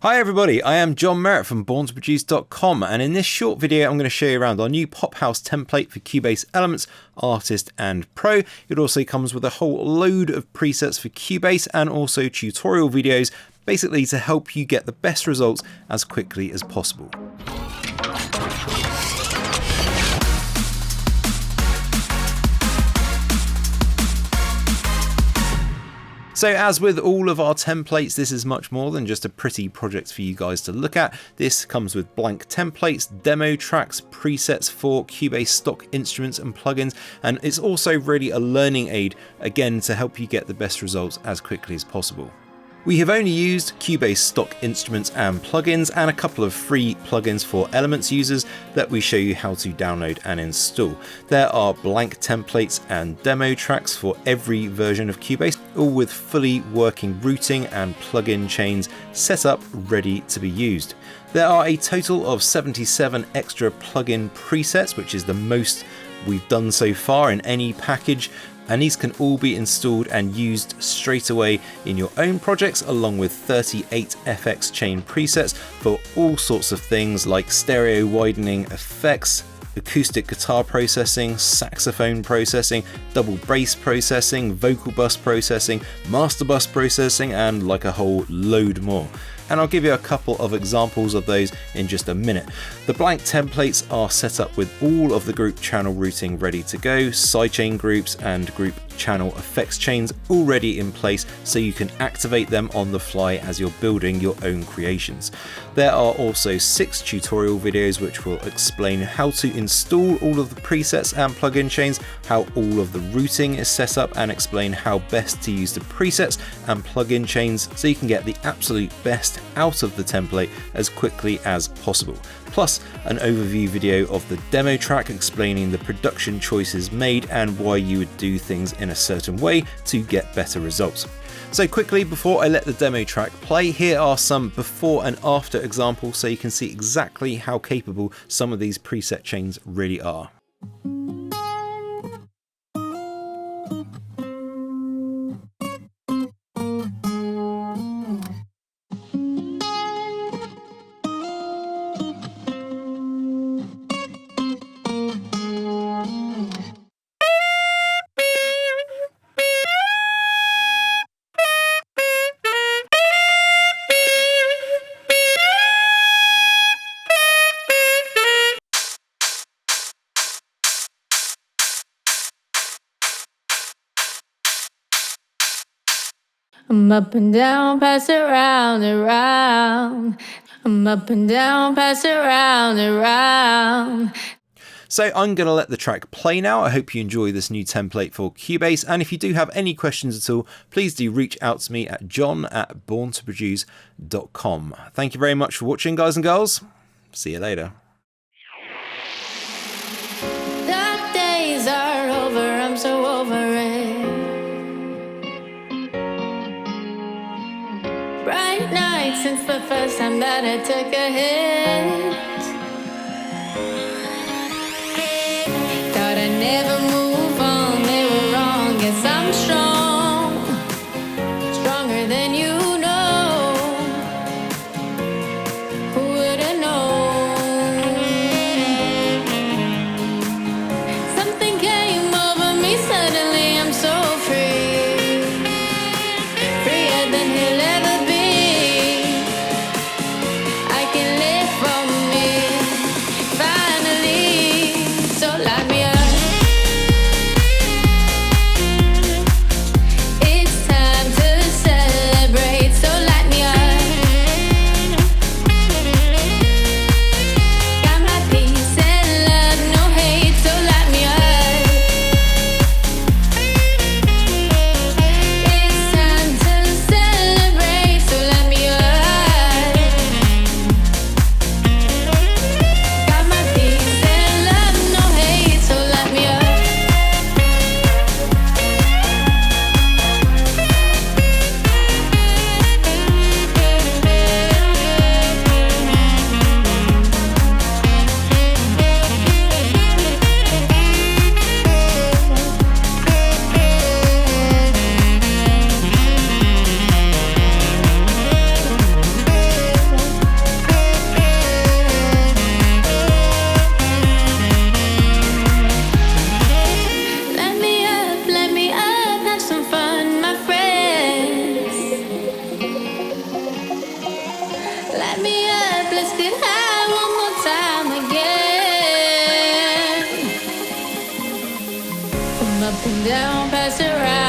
Hi everybody, I am John Merritt from borntoproduce.com, and in this short video I'm going to show you around our new Pop House template for Cubase Elements, Artist and Pro. It also comes with a whole load of presets for Cubase and also tutorial videos, basically to help you get the best results as quickly as possible. So as with all of our templates, this is much more than just a pretty project for you guys to look at. This comes with blank templates, demo tracks, presets for Cubase stock instruments and plugins, and it's also really a learning aid, again, to help you get the best results as quickly as possible. We have only used Cubase stock instruments and plugins and a couple of free plugins for Elements users that we show you how to download and install. There are blank templates and demo tracks for every version of Cubase, all with fully working routing and plugin chains set up ready to be used. There are a total of 77 extra plugin presets, which is the most we've done so far in any package, and these can all be installed and used straight away in your own projects, along with 38 FX chain presets for all sorts of things like stereo widening effects, acoustic guitar processing, saxophone processing, double bass processing, vocal bus processing, master bus processing, and like a whole load more. And I'll give you a couple of examples of those in just a minute. The blank templates are set up with all of the group channel routing ready to go, sidechain groups and group channel effects chains already in place, so you can activate them on the fly as you're building your own creations. There are also 6 tutorial videos which will explain how to install all of the presets and plugin chains, how all of the routing is set up, and explain how best to use the presets and plugin chains so you can get the absolute best out of the template as quickly as possible. Plus an overview video of the demo track explaining the production choices made and why you would do things in a certain way to get better results. So quickly, before I let the demo track play, here are some before and after examples so you can see exactly how capable some of these preset chains really are. I'm up and down, pass it round and round. I'm up and down, pass it round and round. So I'm going to let the track play now. I hope you enjoy this new template for Cubase, and if you do have any questions at all, please do reach out to me at john@borntoproduce.com. Thank you very much for watching, guys and girls. See you later. Dark days are over, I'm so over it. Bright nights since the first time that I took a hit. Thought I'd never move on, they were wrong. Guess I'm strong, stronger than you know. Who would've known? Something came over me suddenly, I'm so free, freer than he'll ever be. I can live from me, finally, so light me up. let's get high one more time again. Come up and down, pass it around.